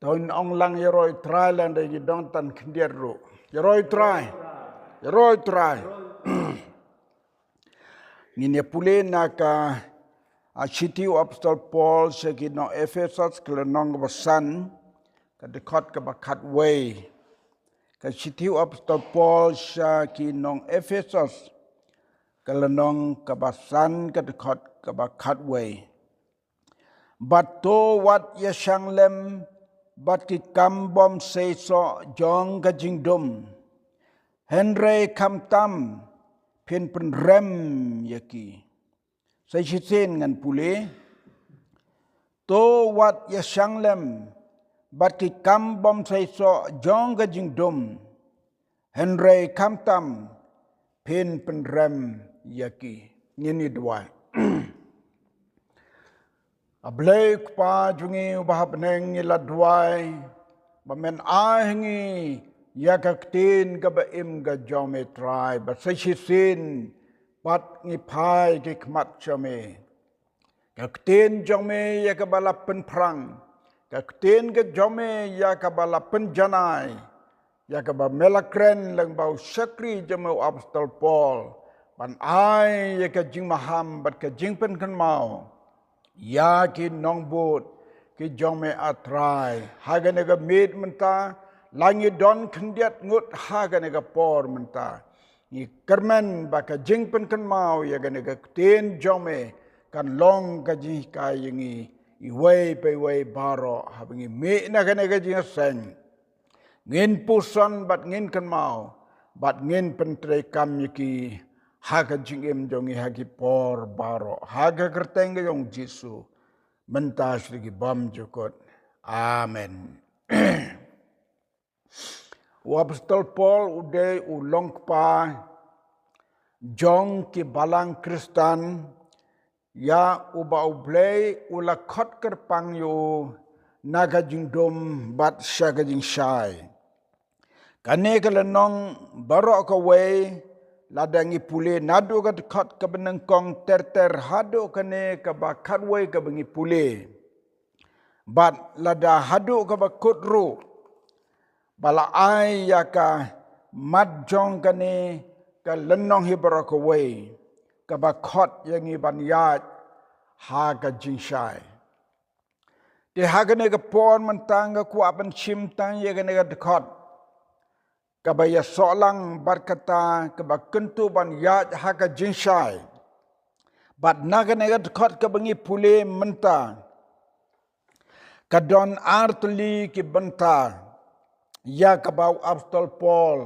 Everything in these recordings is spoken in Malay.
Tahun ong lang yaroi try lang da gidong tan kendir ro. Yaroi try. Ngine pule naka a city apostol Paul sa gino Ephesus kelenong basan ka dekat ka bakat way. Ka city apostol Paul sa gino Ephesus kelenong ka basan ka dekat ka bakat way. But to what yashang lem but ki kambom se so jong ka jingdom. Henry kam tam pen rem yaki. Saya sisin ngan pule. To wat yashang lem but ki kambom se so jong ka jingdom. Henry kam tam pen rem yaki. Ini dua. Ablek pa jungi ubah beneng ila duai bamen ahingi yakaktin ka baim ka jome try ba sisisin pat ngi pai ki kmat jome kaktin jome yakabalapen prang kaktin ka jome yakabalapen janai yakaba melakren lang bau sakri jome apostol Paul ban ai yakajing maham bat ka jingpen kan mau ya ki nongbut ki jome atrai haganega meet menta langi don kendiat ngut haganega por menta ni kermen baka jingpen kan mau ya ganega ten jome kan long ka ji ka yingi I way pe way baro habingi me na ganega ji sen ngin pusan bat ngin kan mau bat ngin pentre kam yiki haga jingim jongi hagi por baro haga kerteng jong Jisu mentas lagi bam jukut amen. Apostol Paul uday ulong pa jong ki balang Kristan ya uba ublay ula khot kerpang yu naga jingdom bat syaga jing syai kane kalenong barok ka way ladangi pule nadu ka dekat ka benengkong ter hadu kane ka bakat way ka bengi pule bat lada hadu ka bakut ru bala ai ya ka mat jong kane ka lenong hibara ka way ka bakot yang iban yat ha ka jinsyai de ha kane ka pon mentang ka kuapan chimtang ya kane ka dekat kabaya solang berkata kebakentu ban yat haka jinsyai bat naga nega dekat kebengi pule menta kadon artli ki benta ya kabau apostol Paul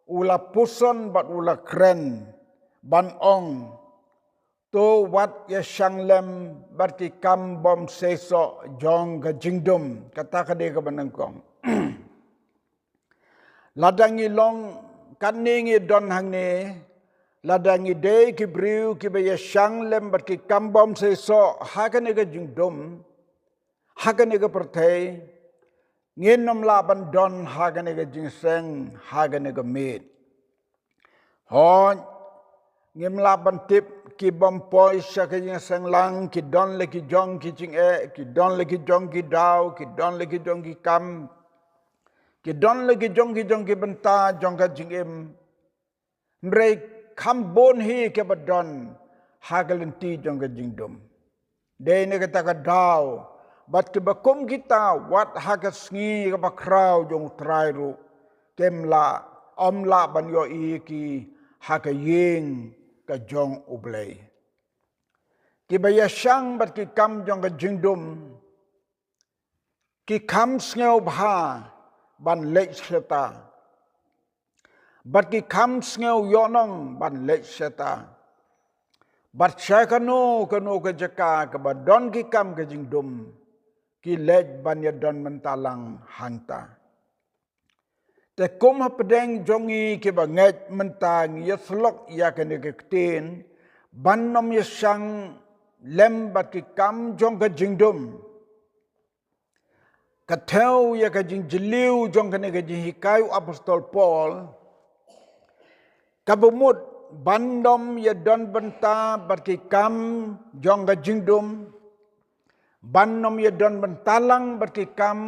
ula puson bat ula kren ban ong to wat ya shanglem berti kam bom seso jong ka jingdom kata kade ka benengkong ladangi long kaningi don hangne ladangi de ki briu ki be shang lem bat ki kambom se so hakane ga jingdom hakane ga pertai ngenom laban don hakane ga jingseng hakane ga mit hon ngem laban tip ki bom poi shaka jingseng lang ki don le ki jong ki jing ki don le ki jong ki dau ki don le ki jong ki kam ki don lagi jong ki benta jong ka jingim mrei kambon hi ke badon hagalenti jong ka jingdom de ne kata ka daw bat ke bakum kita wat hagas ngi ka bakrau jong trairu kemla omla ban yo I ki haka yeng ka jong ublay ki bayashang bat ki kam jong ka jingdom ki kam sngew bha ban lek seta bat ki kam sngew yonong ban lek seta bat syakano kano ke jaka ke badon ki kam ke jingdom ki lek ban ya don mentalang hanta te kum ha pedeng jongi ke banget mentang ya slok ya kene ke kten ban nom ya sang lem bat ki kam jong ke jingdom katau ya kajing jeliu jong kene kajing hikayu apostol Paul kabumut bandom ya don benta berki kam jong kajing dum bandom ya don bentalang berki kam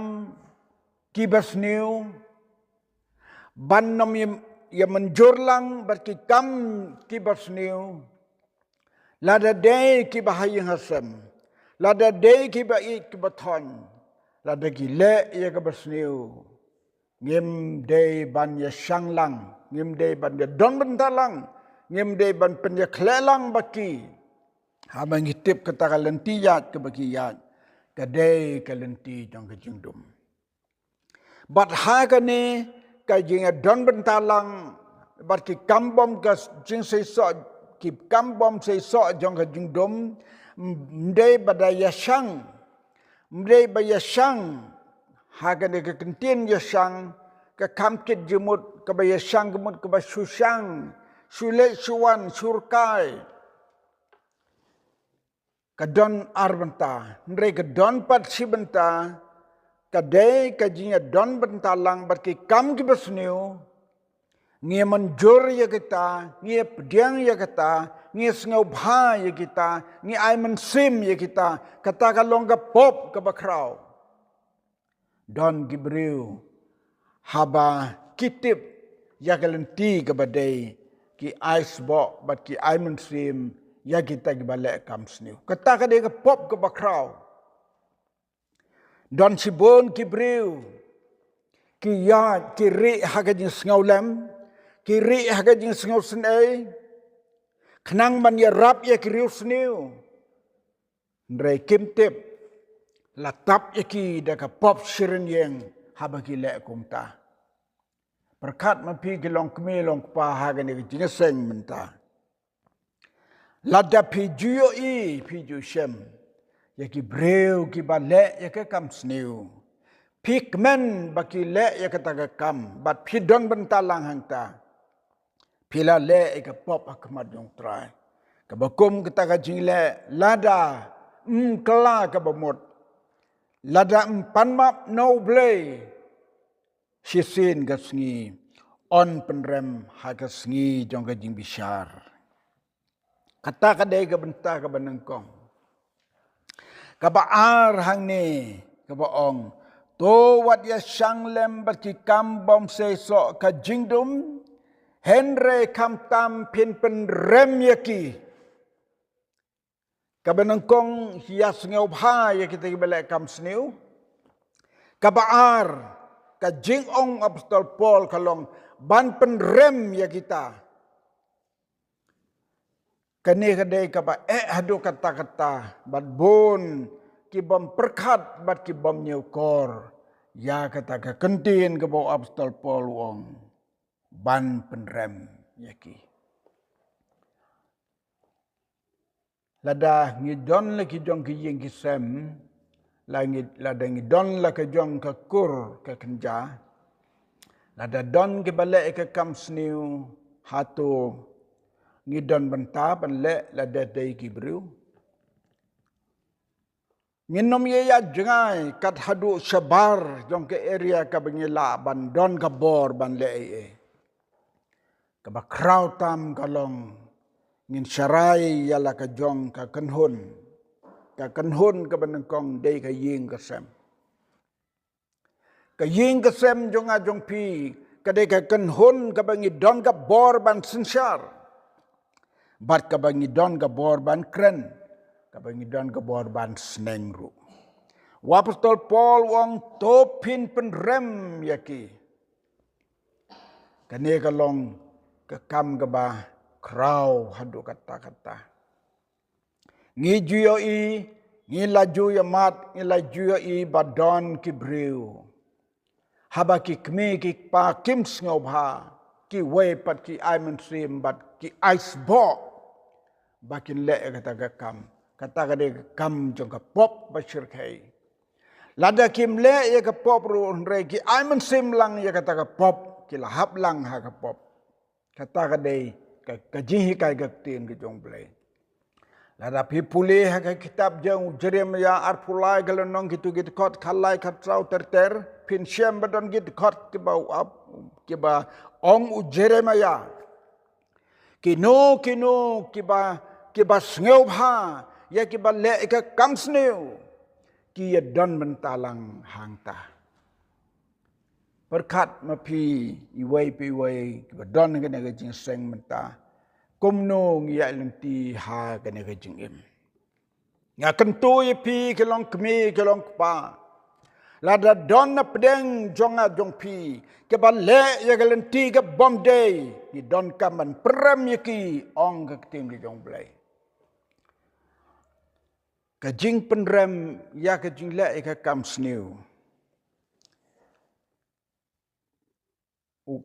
kibas niu ban nom ya menjurlang bat ki kam kibas niu lada day ki bahayang hasam lada day ki ba ik baton lada ki le ya ka basniu ngim day ban ya shanglang ngim day ban ya don bentalang ngim day ban pen ya klelang baki habang itip kata kalentiyat ke baki yat ka day kalenti jong ka jingdum bat haga ni ka jinga don bentalang bat ki kambom ka jing sei so ki kambom sei so jong ka jingdum mdei bada yashang mdei ba yashang haga ni ka kentin yashang ka kamkit jemut ka ba yashang gemut ka ba shushang shule shuwan surkai ka don arbenta mdei ka don pat sibenta ka dei ka jinga don bentalang bat ki kam ki basniu ngia manjur ya kita, ngia pediang ya kita, ngia sengau bha ya kita, ngia ai mensim ya kita, kata kalong ka pop ka bakrau. Don gibriu haba kitip ya kalenti ka badai ki ai sbo bat ki ai mensim ya kita ki balek kam sniu. Kata ka dei ka pop ka bakrau. Don sibon gibriu ki ya ki ri haga jing sengau lem kiri haga jing sengau senai kenang man ya rap ya kiriu seniu ndrai kimtip latap ya ki daka pop siren yang haba ki lek kumta perkat mapi gelong kemi long pa haga ni jing seng menta lada pi juyo i pi ju shem ya ki breu ki ba lek ya ke kam seniu pikmen baki lek ya kata kam bat pi don bentalang hangta pila le ka pop akmat jong trai ka bakum kita ka jingle lada kala ka bamot lada panmap no blay sisin ka sngi on penrem ha ka sngi jong ka jing bishar kata ka dei ka benta ka banengkong ka baar hang ni ka baong to wat ya shanglem bat ki kambom se so ka jingdum Henry kamtam pin pen rem yaki. Kabanangkong hias ngau bha ya kita balek kam sniu. Kabaar ka jingong apostol Paul kalong ban pen rem ya kita. Kani kadai kaba hadu kata-kata bat bon ki bom perkat bat ki bom nyukor. Ya kata ka kentin ke bau apostol Paul wong. Ban penrem yaki. Lada ngidon laki jong ki ying ki sem, lada ngidon laki jong ka kur ka kenja, lada don ki balik ke kam sniu hatu ngidon benta banlek lada day ki beriu. Nginom ye ya jengai kat hadu sabar jong ke area ka bengila ban don ka bor banlek e. Kaba kraw tam kalong ngin syarai yala ka jong ka kenhun ka benengkong day ka ying ka sem jong a jong pi ka day ka kenhun ka bangi don ka bor ban sensyar bat ka bangi don ka bor ban kren ka bangi don ka bor ban snengru Apostol Paul wong topin penrem yaki kane kalong kekam gaba kraw hadu kata-kata. Ngi juyo i, ngi laju ya mat, ngi laju i badon ki briu. Haba ki kmi ki pa kim sngau bha, ki wei pat ki ai mensim bat ki ice bo. Bakin le kata kekam, kata kade kekam jong ka pop bashir kai. Lada kim le ya ka pop ru re ki ai mensim lang ya kata ka pop, ki lahap lang ha ka pop. Kata kadai kajihi kai gaktin ke jong play. Lada pi pulih ka kitab jong Jeremia arpulai galonong gitu kot khalai khatrau terter pin syam badon gitu kot ke bau up ke ba ong u Jeremia. Kino ke ba sneu bha ya ke ba le ka kam sneu ki ya don mentalang hangta. berkat mapi iway pi iway badon kan ga jing seng menta kumno ngia lenti ha kan ga jing im nga kentu ye pi kelong kemi kelong pa lada don na pedeng jonga jong pi ke bale ya galenti ke bom day di don kaman pram ye ki ong ke tim di jong blai ka jing penrem ya ke jing le ke kam sniu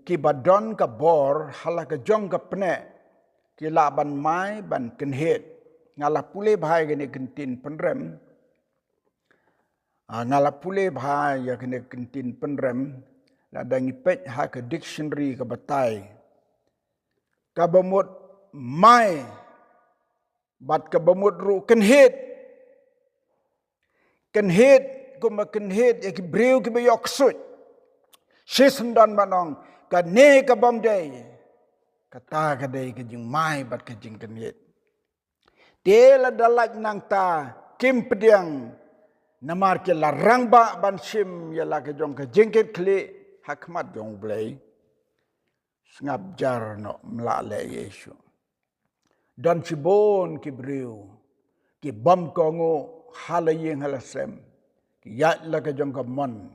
ki badon ka bor hala ka jong ka pne ki la ban mai ban kenhet ngala pule bhai gene kentin penrem ngala pule bhai ya kene kentin penrem la dangi pet ha ka dictionary ka batai ka bamut mai bat ka bamut ru kenhet kuma kenhet ya ki breu ki bayok sut sesendan manong ka ne ka bom day kata ka day ka jing mai bat ka jing kenhet tela dalak nang ta kim pediang namar ke larang ba ban sim ya la ke jong ka jingket kli hakmat jong blai ngap jar no mla le yesu dan sibon ki breu ki bom ko ngo halayeng halasem ki ya la ke jong ka mon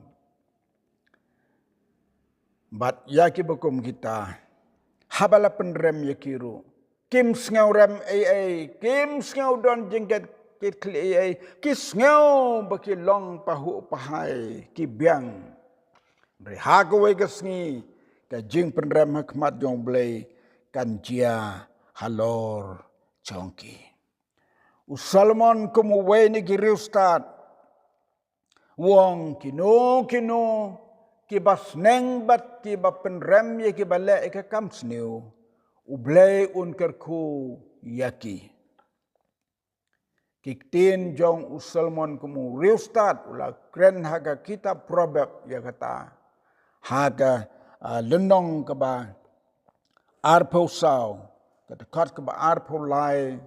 bat ya ki bekum kita habala penrem ya kiru kim sngau rem ai kim sngau don jingket kit kli ai ki sngau baki long pahu pahai ki biang rehago we gasngi ka jing penrem hikmat jong blai kan jia halor chongki usalmon kumu we ni giriustat wong kino ki basneng bat ki ba penrem ye ki bale ka kam sniu ublay unkerku yaki kiktin jong usalmon kumu riustat ula kren haga kitab probab ya kata haga lenong ke ba arpo sau kedekat ke ba arpo lai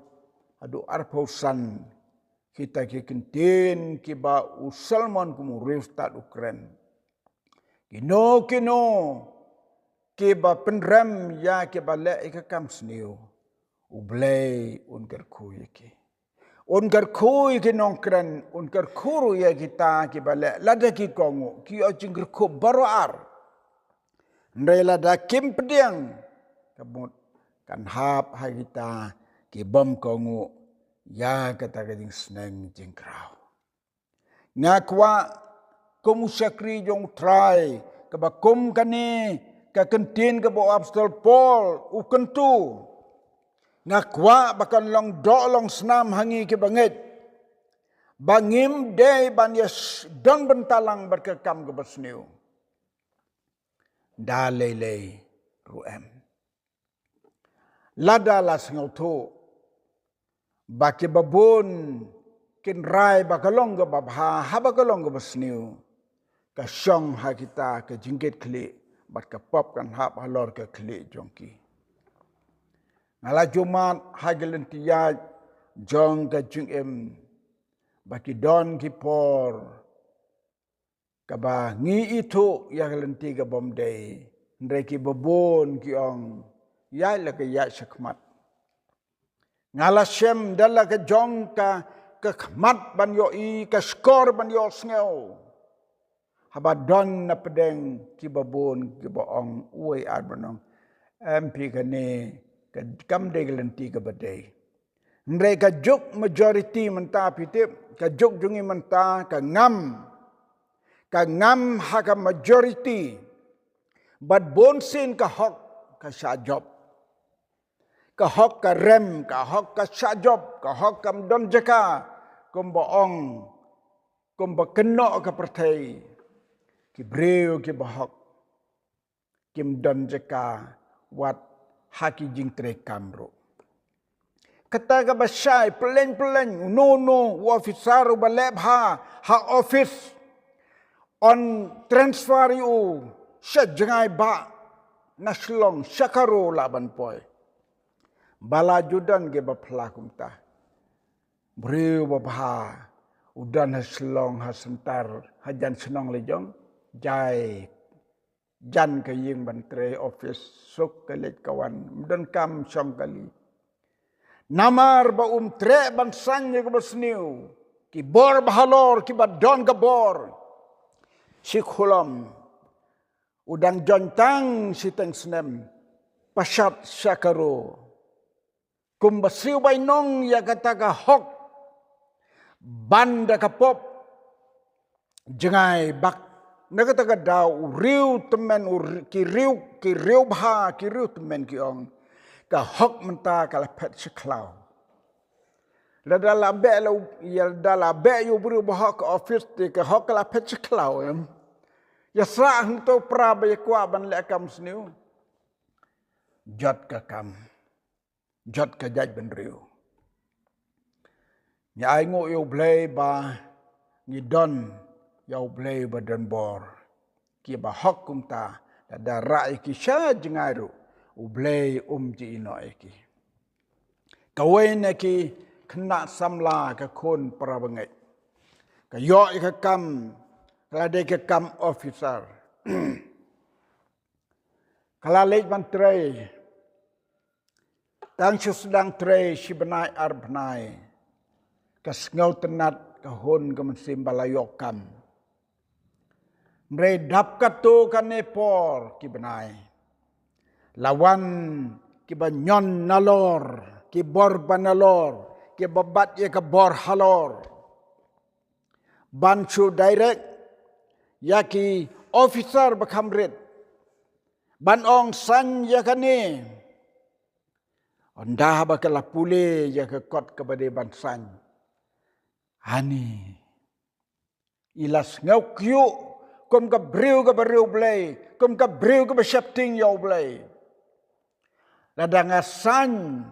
adu arpo san kita kikintin ki ba usalmon kumu riustat ukren kino ki ba penrem ya ki ba le ka kam sniu ublay unker ku yaki unker ku ki nongkren unker kuru ya kita ki ba le lada ki kongu ki ajing ku baro ar ndai lada kim pediang kabut kan hap ha kita ki bom kongu ya kata ka jing sneng jing krau ngakwa kum sakri jong try ka ba kum kani ka kentin ka bo apostol Paul u kentu ngakwa bakan long do long snam hangi ke banget bangim day ban yes don bentalang berkekam ke besniu dalele ruem lada las ngotu baki babun kin rai bakalong ke babha habakalong ke besniu ka syong ha kita ke jingket kli bat ka pop kan hap halor ke kli jongki ngala jumat hagelen tiya jong ka jing em baki don ki por ka ba ngi itu ya gelen tiga bom day ndre ki babon ki ong ya la ka ya shakmat ngala shem dala ka jong ka khmat ban yo i ka skor ban yo sneu haba don na pedeng ki babon ki baong uai arbanong MP kane ka kam de gelenti ka badai ndre ka juk majority menta pitip ka juk jungi menta ka ngam ha ka majority but bonsin ka hok ka sha job ka hok ka rem ka hok ka sha job ka hok kam don jaka kum baong kum ba keno ka pertai ki breu ki bahok kim don jeka wat haki jing tre kamro kata ka basai pelen no officer baleb ha office on transfer you shat jangai ba naslong shakaro laban poi bala judan ge ba phlakum ta breu ba udan haslong hasentar hajan senong lejong jai jan ke ying bantre office sok kelet kawan dan kam syam kali namar ba tre ban sanye ke basniu ki bor bahalor ki badon ke bor si khulam udang jontang si teng snem pasat syakaro kum basiu bainong ya kata ka hok banda ka pop jengai bak nakata ka daw riu temen ki riu bha ki riu temen ki ong ka hok menta kala pet seklau la dala be la ya dala be yu bru bha ka office te ka hok kala pet seklau ya sa to pra ba kwa ban le kam sniu jot ka kam jot ka jaj ben riu nya ai ngo yo blay ba ni don yo blay ba don bor ki ba hok kum ta da rai ki sha jingairu u blay ji no ki kawen ki khna samla ka khon pra bangai ka yo ka kam kala de ka kam officer kala lej ban tre tang sedang tre si benai ar benai kas ngau tenat ka hon ka mensim balayokam mre dap ka to ka nepor ki benai lawan ki banyon nalor ki bor banalor ki babat ye ka bor halor banchu direct yaki officer bakamrit ban ong san yakani ondah bakala pule ya ke kot kepada ban san ani ilas ngau kyu kum ka briu blay kum ka briu ka shapting yo blay ladang asan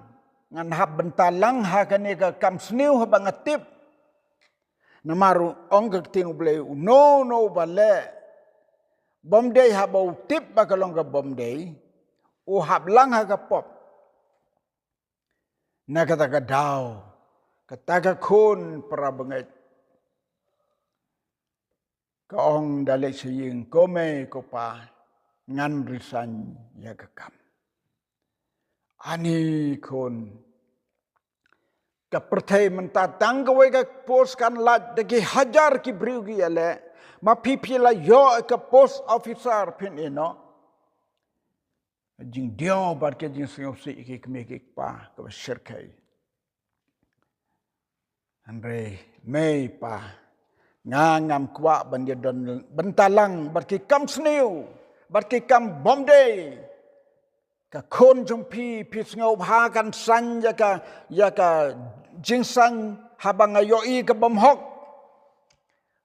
ngan hab bentalang ha kane ka kam sniu ha bangatip namaru ong ka ting blay no bale bom day ha bau tip bakalong ka bom day u hab lang ha ka pop na kata ka daw kata ka kun para bangai kaong dalek siying kome ko pa ngan risan ya kakam ani kun ka pertai mentatang ka ka pos kan lat de ki hajar ki briugi ale ma pipi la yo ka post officer pin ino jing dio bar ke jing sing si ki kme ki pa ka shirkai andre mei pa ngam kwa bandia don bentalang bar ki kam sniu bar ki kam bomday ka khon jong pi ngau bha kan san ya ka jing san habang ayo i ka bom hok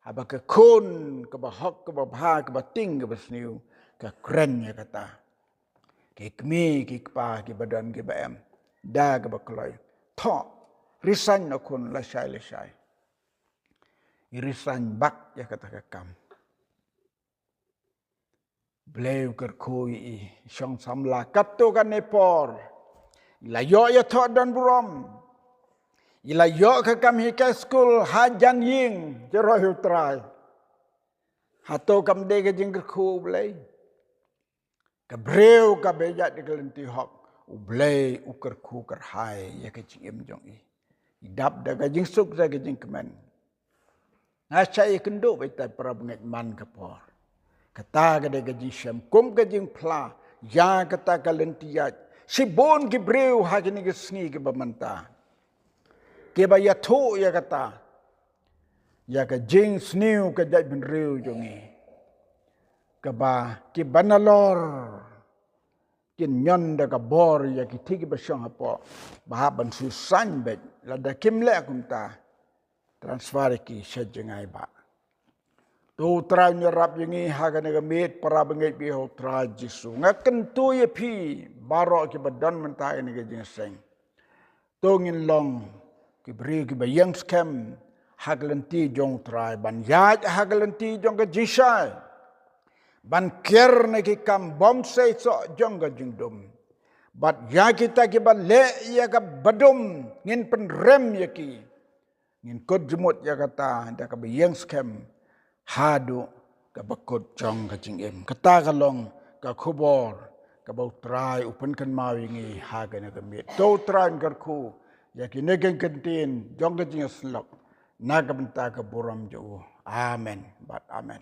haba ka khon ka ba hok ka ba bha ka ba ting ka ba sniu ka kren ya kata ki kmi ki pa ki badan ki ba em da ka ba kloi tho risan na kun la shai irisan bak ya kata ka kam bleu ker koi syong samla katto kan nepor ila yo ya tho dan burom ila yo ka kam hi ka school hajan ying jero hu trai hato kam de ga jing khu blei ka breu ka beja de gelenti hok u blei u ker khu ker hai ya ka chim jong i dap da ga jing suk da ga jing kemen asai kendo betai para bengat man ka por kata ka de ga jing syam kum ga jing pla ya kata ka lentiat si bon ki breu ha ni ga sngi ke bamanta ke ba ya thu ya kata ya ka jing sniu ka jai bin riu jongi ka ba ki banalor kin nyon da ka bor ya ki tiki ba syong hapo ba ban su san bet la da kim le kum ta transfer ki sejengai ba tu trai nyerap yengi ha ka ne met para bengai bi ho tra jisu ngaken tu ye pi baro ki badan menta ni ga jing seng tongin long ki bri ki ba yang scam haglenti jong trai ban ya haglenti jong ka jisai ban ker ne ki kam bom sei so jong ka jingdum bat ya kita ki ba le ya ka badum ngin pen rem ya ki ngin kod jumut ya kata da ka ba yang scam hadu ka bakot jong ka jingem kata kalong ka khubor ka bau trai upan kan mawingi hagan ka mi to tran kar khu ya ki negen kentin jong ka jing slok na ka benta ka buram jo amen but amen